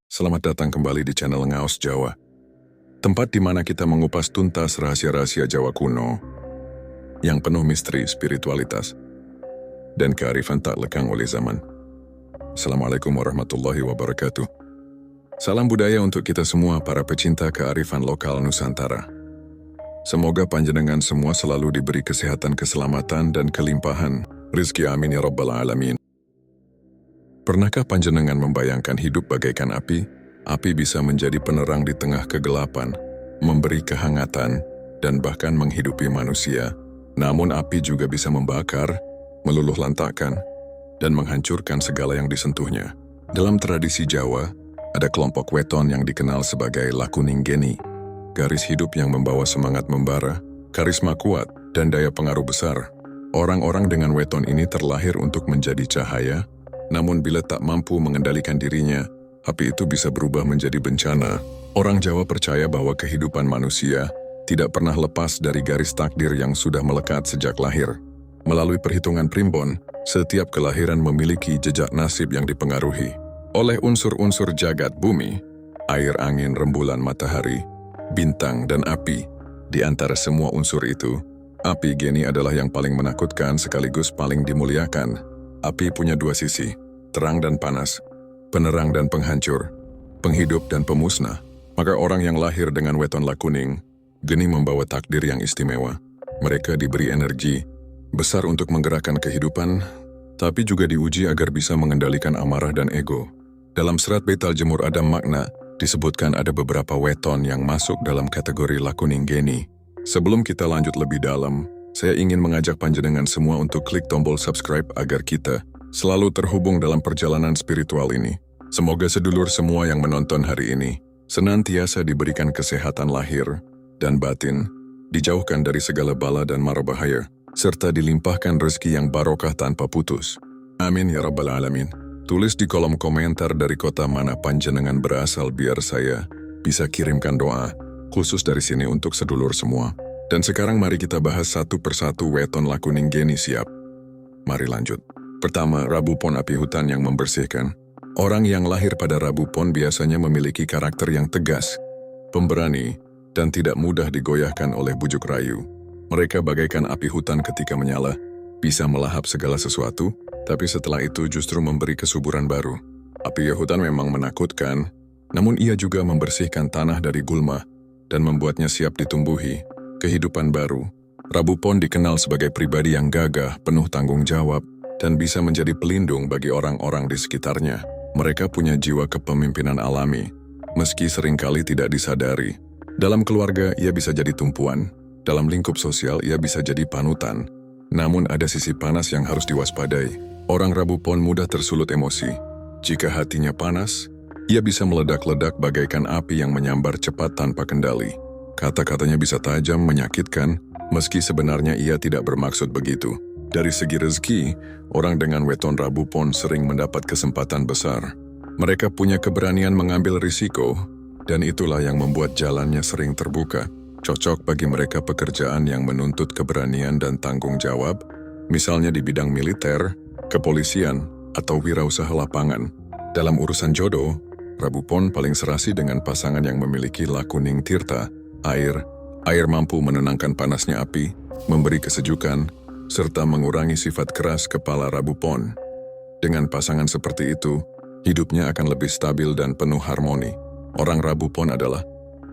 Selamat datang kembali di channel Ngaos Jawa, tempat di mana kita mengupas tuntas rahasia-rahasia Jawa kuno yang penuh misteri, spiritualitas, dan kearifan tak lekang oleh zaman. Assalamualaikum warahmatullahi wabarakatuh. Salam budaya untuk kita semua para pecinta kearifan lokal Nusantara. Semoga panjenengan semua selalu diberi kesehatan, keselamatan, dan kelimpahan rizki, amin ya rabbal alamin. Pernahkah panjenengan membayangkan hidup bagaikan api? Api bisa menjadi penerang di tengah kegelapan, memberi kehangatan, dan bahkan menghidupi manusia. Namun api juga bisa membakar, meluluh lantakkan, dan menghancurkan segala yang disentuhnya. Dalam tradisi Jawa, ada kelompok weton yang dikenal sebagai Lakuninggeni. Garis hidup yang membawa semangat membara, karisma kuat, dan daya pengaruh besar. Orang-orang dengan weton ini terlahir untuk menjadi cahaya, namun bila tak mampu mengendalikan dirinya, api itu bisa berubah menjadi bencana. Orang Jawa percaya bahwa kehidupan manusia tidak pernah lepas dari garis takdir yang sudah melekat sejak lahir. Melalui perhitungan primbon, setiap kelahiran memiliki jejak nasib yang dipengaruhi oleh unsur-unsur jagat bumi, air, angin, rembulan, matahari, bintang, dan api. Di antara semua unsur itu, api geni adalah yang paling menakutkan sekaligus paling dimuliakan. Api punya dua sisi, terang dan panas, penerang dan penghancur, penghidup dan pemusnah. Maka orang yang lahir dengan weton Lakuning, geni membawa takdir yang istimewa. Mereka diberi energi besar untuk menggerakkan kehidupan, tapi juga diuji agar bisa mengendalikan amarah dan ego. Dalam serat Bait Al-Jemur Adam Makna, disebutkan ada beberapa weton yang masuk dalam kategori Lakuninggeni. Sebelum kita lanjut lebih dalam, saya ingin mengajak panjenengan semua untuk klik tombol subscribe agar kita selalu terhubung dalam perjalanan spiritual ini. Semoga sedulur semua yang menonton hari ini senantiasa diberikan kesehatan lahir dan batin, dijauhkan dari segala bala dan mara bahaya, serta dilimpahkan rezeki yang barokah tanpa putus. Amin ya rabbal alamin. Tulis di kolom komentar dari kota mana panjenengan berasal biar saya bisa kirimkan doa khusus dari sini untuk sedulur semua. Dan sekarang mari kita bahas satu persatu weton Lakuninggeni. Siap? Mari lanjut. Pertama, Rabu Pon, api hutan yang membersihkan. Orang yang lahir pada Rabu Pon biasanya memiliki karakter yang tegas, pemberani, dan tidak mudah digoyahkan oleh bujuk rayu. Mereka bagaikan api hutan ketika menyala, bisa melahap segala sesuatu, tapi setelah itu justru memberi kesuburan baru. Api hutan memang menakutkan, namun ia juga membersihkan tanah dari gulma dan membuatnya siap ditumbuhi kehidupan baru. Rabu Pon dikenal sebagai pribadi yang gagah, penuh tanggung jawab, dan bisa menjadi pelindung bagi orang-orang di sekitarnya. Mereka punya jiwa kepemimpinan alami, meski seringkali tidak disadari. Dalam keluarga, ia bisa jadi tumpuan. Dalam lingkup sosial, ia bisa jadi panutan. Namun ada sisi panas yang harus diwaspadai. Orang Rabu Pon mudah tersulut emosi. Jika hatinya panas, ia bisa meledak-ledak bagaikan api yang menyambar cepat tanpa kendali. Kata-katanya bisa tajam, menyakitkan, meski sebenarnya ia tidak bermaksud begitu. Dari segi rezeki, orang dengan weton Rabu Pon sering mendapat kesempatan besar. Mereka punya keberanian mengambil risiko, dan itulah yang membuat jalannya sering terbuka. Cocok bagi mereka pekerjaan yang menuntut keberanian dan tanggung jawab, misalnya di bidang militer, kepolisian, atau wirausaha lapangan. Dalam urusan jodoh, Rabu Pon paling serasi dengan pasangan yang memiliki Lakuning Tirta, air. Air mampu menenangkan panasnya api, memberi kesejukan, serta mengurangi sifat keras kepala Rabu Pon. Dengan pasangan seperti itu, hidupnya akan lebih stabil dan penuh harmoni. Orang Rabu Pon adalah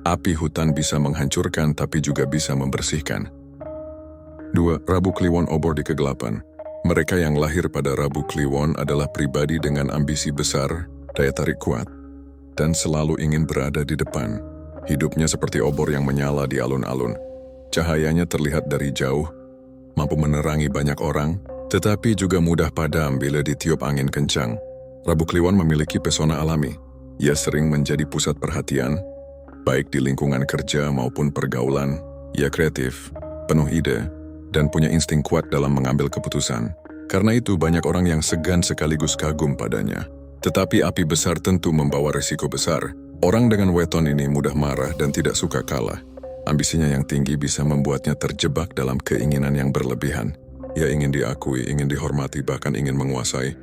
api hutan, bisa menghancurkan tapi juga bisa membersihkan. 2. Rabu Kliwon, obor di kegelapan. Mereka yang lahir pada Rabu Kliwon adalah pribadi dengan ambisi besar, daya tarik kuat, dan selalu ingin berada di depan. Hidupnya seperti obor yang menyala di alun-alun. Cahayanya terlihat dari jauh, mampu menerangi banyak orang, tetapi juga mudah padam bila ditiup angin kencang. Rabu Kliwon memiliki pesona alami. Ia sering menjadi pusat perhatian, baik di lingkungan kerja maupun pergaulan. Ia kreatif, penuh ide, dan punya insting kuat dalam mengambil keputusan. Karena itu banyak orang yang segan sekaligus kagum padanya. Tetapi api besar tentu membawa risiko besar. Orang dengan weton ini mudah marah dan tidak suka kalah. Ambisinya yang tinggi bisa membuatnya terjebak dalam keinginan yang berlebihan. Ia ingin diakui, ingin dihormati, bahkan ingin menguasai.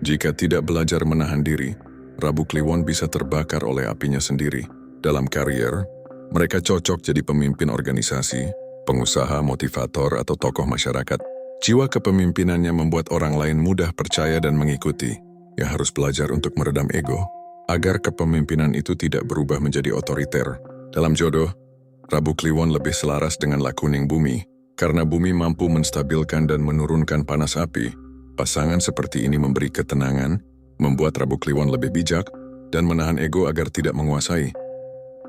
Jika tidak belajar menahan diri, Rabu Kliwon bisa terbakar oleh apinya sendiri. Dalam karier, mereka cocok jadi pemimpin organisasi, pengusaha, motivator, atau tokoh masyarakat. Jiwa kepemimpinannya membuat orang lain mudah percaya dan mengikuti. Ia harus belajar untuk meredam ego, agar kepemimpinan itu tidak berubah menjadi otoriter. Dalam jodoh, Rabu Kliwon lebih selaras dengan lakuning bumi, karena bumi mampu menstabilkan dan menurunkan panas api. Pasangan seperti ini memberi ketenangan, membuat Rabu Kliwon lebih bijak, dan menahan ego agar tidak menguasai.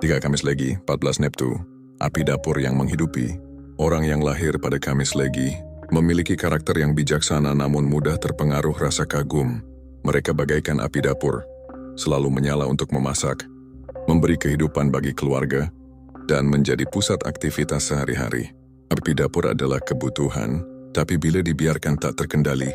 3 Kamis Legi, 14 Neptu, api dapur yang menghidupi. Orang yang lahir pada Kamis Legi memiliki karakter yang bijaksana namun mudah terpengaruh rasa kagum. Mereka bagaikan api dapur, selalu menyala untuk memasak, memberi kehidupan bagi keluarga, dan menjadi pusat aktivitas sehari-hari. Api dapur adalah kebutuhan, tapi bila dibiarkan tak terkendali,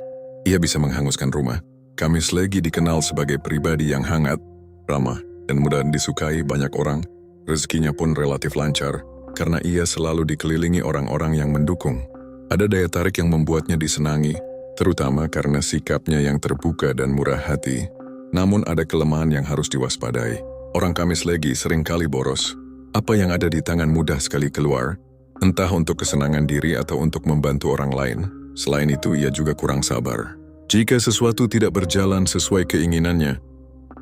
ia bisa menghanguskan rumah. Kamis Legi dikenal sebagai pribadi yang hangat, ramah, dan mudah disukai banyak orang. Rezekinya pun relatif lancar, karena ia selalu dikelilingi orang-orang yang mendukung. Ada daya tarik yang membuatnya disenangi, terutama karena sikapnya yang terbuka dan murah hati. Namun ada kelemahan yang harus diwaspadai. Orang Kamis Legi seringkali boros. Apa yang ada di tangan mudah sekali keluar, entah untuk kesenangan diri atau untuk membantu orang lain. Selain itu, ia juga kurang sabar. Jika sesuatu tidak berjalan sesuai keinginannya,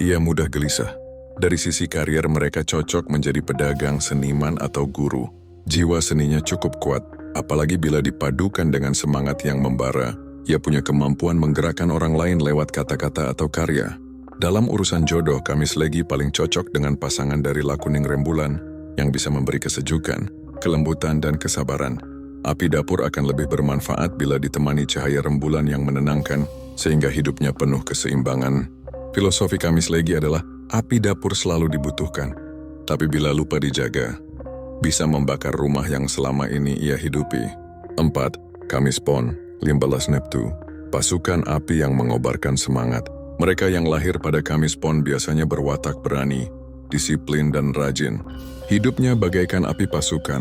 ia mudah gelisah. Dari sisi karier, mereka cocok menjadi pedagang, seniman, atau guru. Jiwa seninya cukup kuat, apalagi bila dipadukan dengan semangat yang membara. Ia punya kemampuan menggerakkan orang lain lewat kata-kata atau karya. Dalam urusan jodoh, Kamis Legi paling cocok dengan pasangan dari lakuning rembulan yang bisa memberi kesejukan, kelembutan, dan kesabaran. Api dapur akan lebih bermanfaat bila ditemani cahaya rembulan yang menenangkan, sehingga hidupnya penuh keseimbangan. Filosofi Kamis Legi adalah api dapur selalu dibutuhkan, tapi bila lupa dijaga, bisa membakar rumah yang selama ini ia hidupi. 4. Kamis Pon, 15 Neptu, pasukan api yang mengobarkan semangat. Mereka yang lahir pada Kamis Pon biasanya berwatak berani, disiplin, dan rajin. Hidupnya bagaikan api pasukan,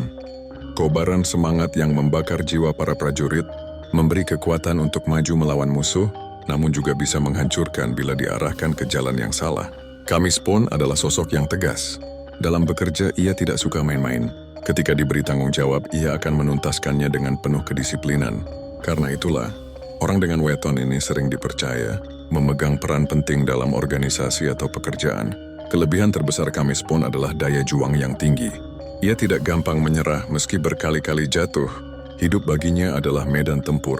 kobaran semangat yang membakar jiwa para prajurit, memberi kekuatan untuk maju melawan musuh, namun juga bisa menghancurkan bila diarahkan ke jalan yang salah. Kamis Pon adalah sosok yang tegas. Dalam bekerja, ia tidak suka main-main. Ketika diberi tanggung jawab, ia akan menuntaskannya dengan penuh kedisiplinan. Karena itulah, orang dengan weton ini sering dipercaya memegang peran penting dalam organisasi atau pekerjaan. Kelebihan terbesar Kamis Pon adalah daya juang yang tinggi. Ia tidak gampang menyerah meski berkali-kali jatuh. Hidup baginya adalah medan tempur,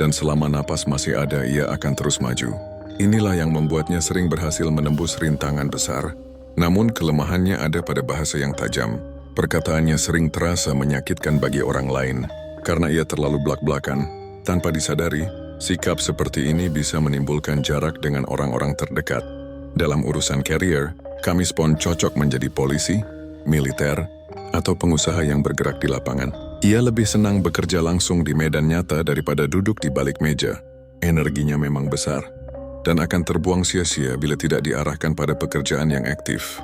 dan selama napas masih ada, ia akan terus maju. Inilah yang membuatnya sering berhasil menembus rintangan besar. Namun kelemahannya ada pada bahasa yang tajam. Perkataannya sering terasa menyakitkan bagi orang lain. Karena ia terlalu blak-blakan, tanpa disadari, sikap seperti ini bisa menimbulkan jarak dengan orang-orang terdekat. Dalam urusan karier, Kamis Pon cocok menjadi polisi, militer, atau pengusaha yang bergerak di lapangan. Ia lebih senang bekerja langsung di medan nyata daripada duduk di balik meja. Energinya memang besar, dan akan terbuang sia-sia bila tidak diarahkan pada pekerjaan yang aktif.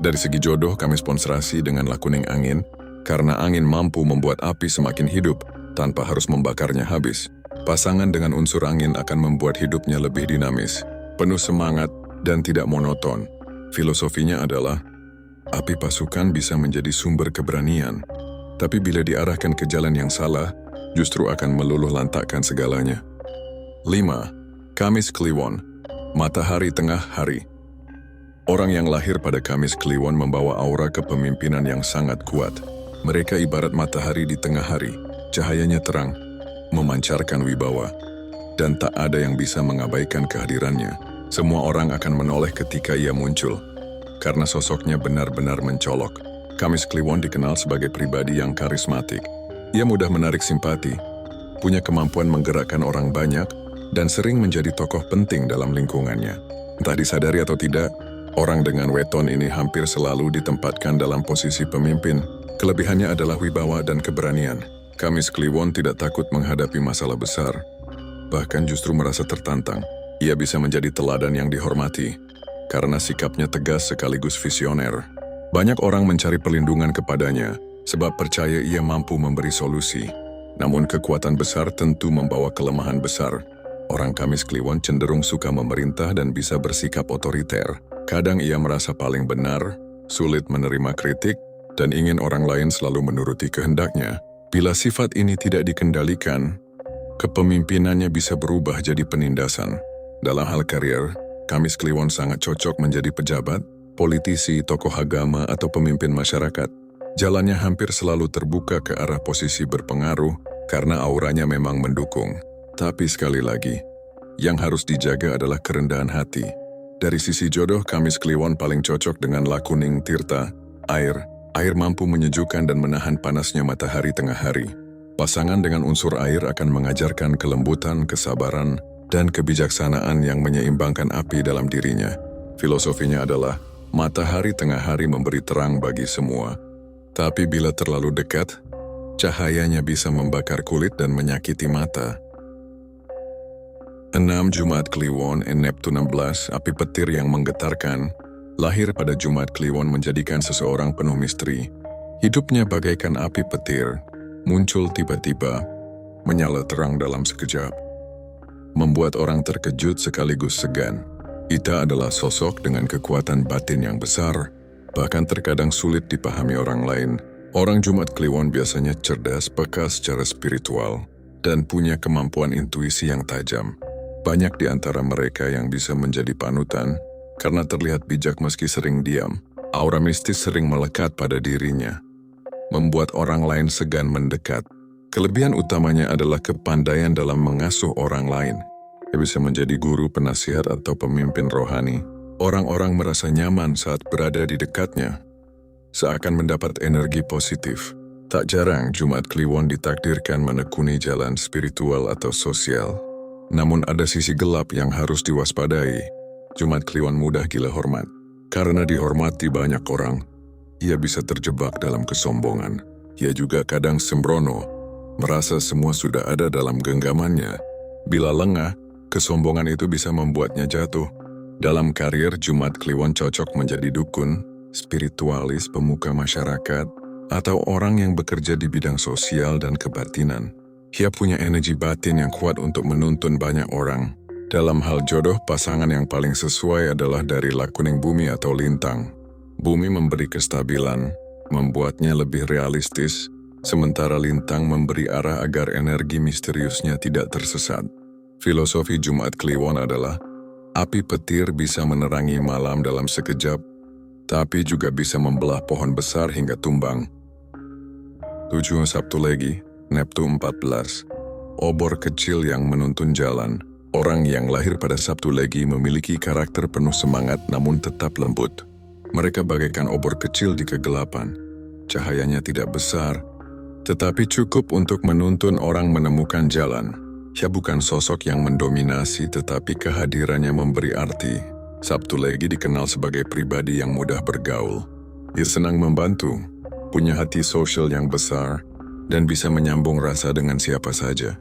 Dari segi jodoh, Kamis Pon serasi dengan lakuning angin, karena angin mampu membuat api semakin hidup tanpa harus membakarnya habis. Pasangan dengan unsur angin akan membuat hidupnya lebih dinamis, penuh semangat, dan tidak monoton. Filosofinya adalah, api pasukan bisa menjadi sumber keberanian, tapi bila diarahkan ke jalan yang salah, justru akan meluluh lantakkan segalanya. 5. Kamis Kliwon, matahari tengah hari. Orang yang lahir pada Kamis Kliwon membawa aura kepemimpinan yang sangat kuat. Mereka ibarat matahari di tengah hari, cahayanya terang, memancarkan wibawa, dan tak ada yang bisa mengabaikan kehadirannya. Semua orang akan menoleh ketika ia muncul, karena sosoknya benar-benar mencolok. Kamis Kliwon dikenal sebagai pribadi yang karismatik. Ia mudah menarik simpati, punya kemampuan menggerakkan orang banyak, dan sering menjadi tokoh penting dalam lingkungannya. Entah disadari atau tidak, orang dengan weton ini hampir selalu ditempatkan dalam posisi pemimpin. Kelebihannya adalah wibawa dan keberanian. Kamis Kliwon tidak takut menghadapi masalah besar, bahkan justru merasa tertantang. Ia bisa menjadi teladan yang dihormati, karena sikapnya tegas sekaligus visioner. Banyak orang mencari perlindungan kepadanya, sebab percaya ia mampu memberi solusi. Namun kekuatan besar tentu membawa kelemahan besar. Orang Kamis Kliwon cenderung suka memerintah dan bisa bersikap otoriter. Kadang ia merasa paling benar, sulit menerima kritik, dan ingin orang lain selalu menuruti kehendaknya. Bila sifat ini tidak dikendalikan, kepemimpinannya bisa berubah jadi penindasan. Dalam hal karier, Kamis Kliwon sangat cocok menjadi pejabat, politisi, tokoh agama, atau pemimpin masyarakat. Jalannya hampir selalu terbuka ke arah posisi berpengaruh karena auranya memang mendukung. Tapi sekali lagi, yang harus dijaga adalah kerendahan hati. Dari sisi jodoh, Kamis Kliwon paling cocok dengan Lakuning Tirta, air. Air mampu menyejukkan dan menahan panasnya matahari tengah hari. Pasangan dengan unsur air akan mengajarkan kelembutan, kesabaran, dan kebijaksanaan yang menyeimbangkan api dalam dirinya. Filosofinya adalah, matahari tengah hari memberi terang bagi semua. Tapi bila terlalu dekat, cahayanya bisa membakar kulit dan menyakiti mata. 6 Jumat Kliwon Neptun 16, api petir yang menggetarkan. Lahir pada Jumat Kliwon menjadikan seseorang penuh misteri. Hidupnya bagaikan api petir, muncul tiba-tiba, menyala terang dalam sekejap. Membuat orang terkejut sekaligus segan. Ita adalah sosok dengan kekuatan batin yang besar, bahkan terkadang sulit dipahami orang lain. Orang Jumat Kliwon biasanya cerdas, peka secara spiritual, dan punya kemampuan intuisi yang tajam. Banyak di antara mereka yang bisa menjadi panutan, karena terlihat bijak meski sering diam. Aura mistis sering melekat pada dirinya, membuat orang lain segan mendekat. Kelebihan utamanya adalah kepandaian dalam mengasuh orang lain. Dia bisa menjadi guru, penasihat, atau pemimpin rohani. Orang-orang merasa nyaman saat berada di dekatnya, seakan mendapat energi positif. Tak jarang Jumat Kliwon ditakdirkan menekuni jalan spiritual atau sosial. Namun ada sisi gelap yang harus diwaspadai. Jumat Kliwon mudah gila hormat. Karena dihormati banyak orang, ia bisa terjebak dalam kesombongan. Ia juga kadang sembrono, merasa semua sudah ada dalam genggamannya. Bila lengah, kesombongan itu bisa membuatnya jatuh. Dalam karier, Jumat Kliwon cocok menjadi dukun, spiritualis, pemuka masyarakat, atau orang yang bekerja di bidang sosial dan kebatinan. Ia punya energi batin yang kuat untuk menuntun banyak orang. Dalam hal jodoh, pasangan yang paling sesuai adalah dari Lakuning Bumi atau Lintang. Bumi memberi kestabilan, membuatnya lebih realistis, sementara Lintang memberi arah agar energi misteriusnya tidak tersesat. Filosofi Jumat Kliwon adalah, api petir bisa menerangi malam dalam sekejap, tapi juga bisa membelah pohon besar hingga tumbang. 7 Sabtu Legi, Neptun 14. Obor kecil yang menuntun jalan. Orang yang lahir pada Sabtu Legi memiliki karakter penuh semangat namun tetap lembut. Mereka bagaikan obor kecil di kegelapan. Cahayanya tidak besar, tetapi cukup untuk menuntun orang menemukan jalan. Ia bukan sosok yang mendominasi, tetapi kehadirannya memberi arti. Sabtu Legi dikenal sebagai pribadi yang mudah bergaul. Ia senang membantu, punya hati sosial yang besar, dan bisa menyambung rasa dengan siapa saja.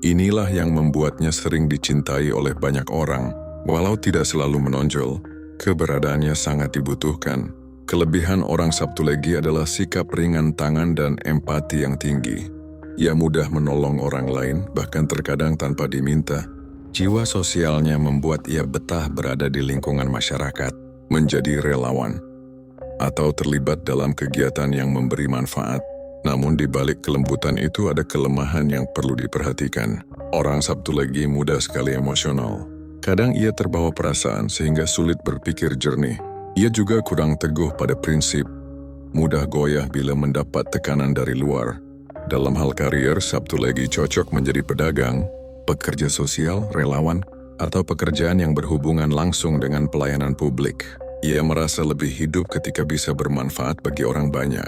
Inilah yang membuatnya sering dicintai oleh banyak orang. Walau tidak selalu menonjol, keberadaannya sangat dibutuhkan. Kelebihan orang Sabtu Legi adalah sikap ringan tangan dan empati yang tinggi. Ia mudah menolong orang lain, bahkan terkadang tanpa diminta. Jiwa sosialnya membuat ia betah berada di lingkungan masyarakat, menjadi relawan, atau terlibat dalam kegiatan yang memberi manfaat. Namun di balik kelembutan itu ada kelemahan yang perlu diperhatikan. Orang Sabtu Legi mudah sekali emosional. Kadang ia terbawa perasaan sehingga sulit berpikir jernih. Ia juga kurang teguh pada prinsip, mudah goyah bila mendapat tekanan dari luar. Dalam hal karier, Sabtu Legi cocok menjadi pedagang, pekerja sosial, relawan, atau pekerjaan yang berhubungan langsung dengan pelayanan publik. Ia merasa lebih hidup ketika bisa bermanfaat bagi orang banyak.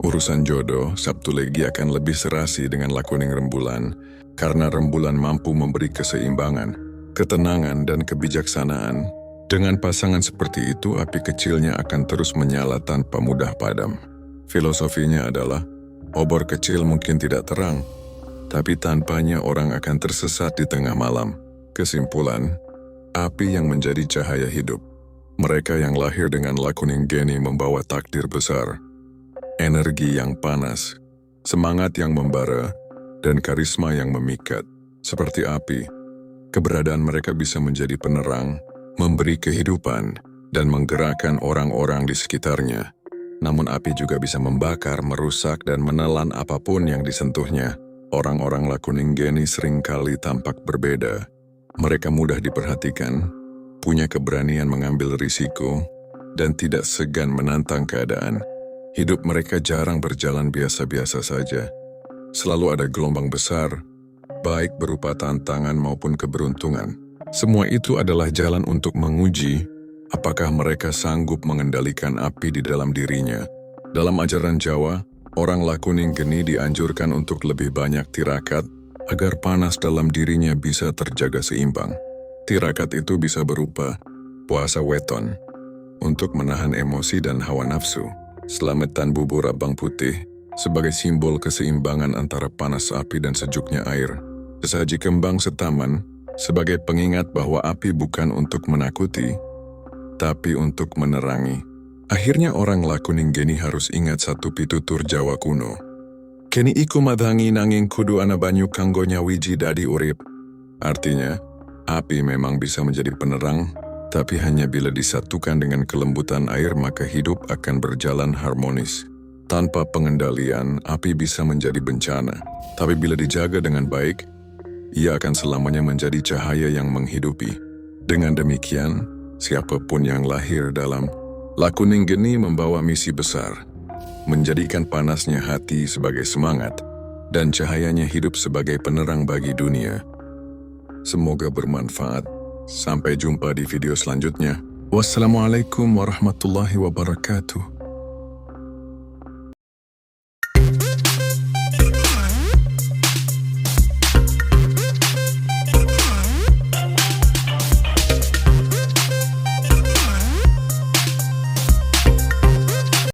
Urusan jodoh, Sabtu Legi akan lebih serasi dengan Lakuning Rembulan, karena rembulan mampu memberi keseimbangan, ketenangan, dan kebijaksanaan. Dengan pasangan seperti itu, api kecilnya akan terus menyala tanpa mudah padam. Filosofinya adalah, obor kecil mungkin tidak terang, tapi tanpanya orang akan tersesat di tengah malam. Kesimpulan, api yang menjadi cahaya hidup. Mereka yang lahir dengan Lakuning Geni membawa takdir besar. Energi yang panas, semangat yang membara, dan karisma yang memikat. Seperti api, keberadaan mereka bisa menjadi penerang, memberi kehidupan, dan menggerakkan orang-orang di sekitarnya. Namun api juga bisa membakar, merusak, dan menelan apapun yang disentuhnya. Orang-orang Lakuninggeni seringkali tampak berbeda. Mereka mudah diperhatikan, punya keberanian mengambil risiko, dan tidak segan menantang keadaan. Hidup mereka jarang berjalan biasa-biasa saja. Selalu ada gelombang besar, baik berupa tantangan maupun keberuntungan. Semua itu adalah jalan untuk menguji apakah mereka sanggup mengendalikan api di dalam dirinya. Dalam ajaran Jawa, orang Lakuninggeni dianjurkan untuk lebih banyak tirakat agar panas dalam dirinya bisa terjaga seimbang. Tirakat itu bisa berupa puasa weton untuk menahan emosi dan hawa nafsu, selamatan bubur abang putih sebagai simbol keseimbangan antara panas api dan sejuknya air, sesaji kembang setaman sebagai pengingat bahwa api bukan untuk menakuti, tapi untuk menerangi. Akhirnya orang Lakuninggeni harus ingat satu pitutur Jawa kuno. Keni iku madhangi nanging kudu ana banyu kanggo nyawiji dadi urip. Artinya, api memang bisa menjadi penerang, tapi hanya bila disatukan dengan kelembutan air maka hidup akan berjalan harmonis. Tanpa pengendalian, api bisa menjadi bencana. Tapi bila dijaga dengan baik, ia akan selamanya menjadi cahaya yang menghidupi. Dengan demikian, siapapun yang lahir dalam Lakuninggeni membawa misi besar, menjadikan panasnya hati sebagai semangat, dan cahayanya hidup sebagai penerang bagi dunia. Semoga bermanfaat. Sampai jumpa di video selanjutnya. Wassalamualaikum warahmatullahi wabarakatuh.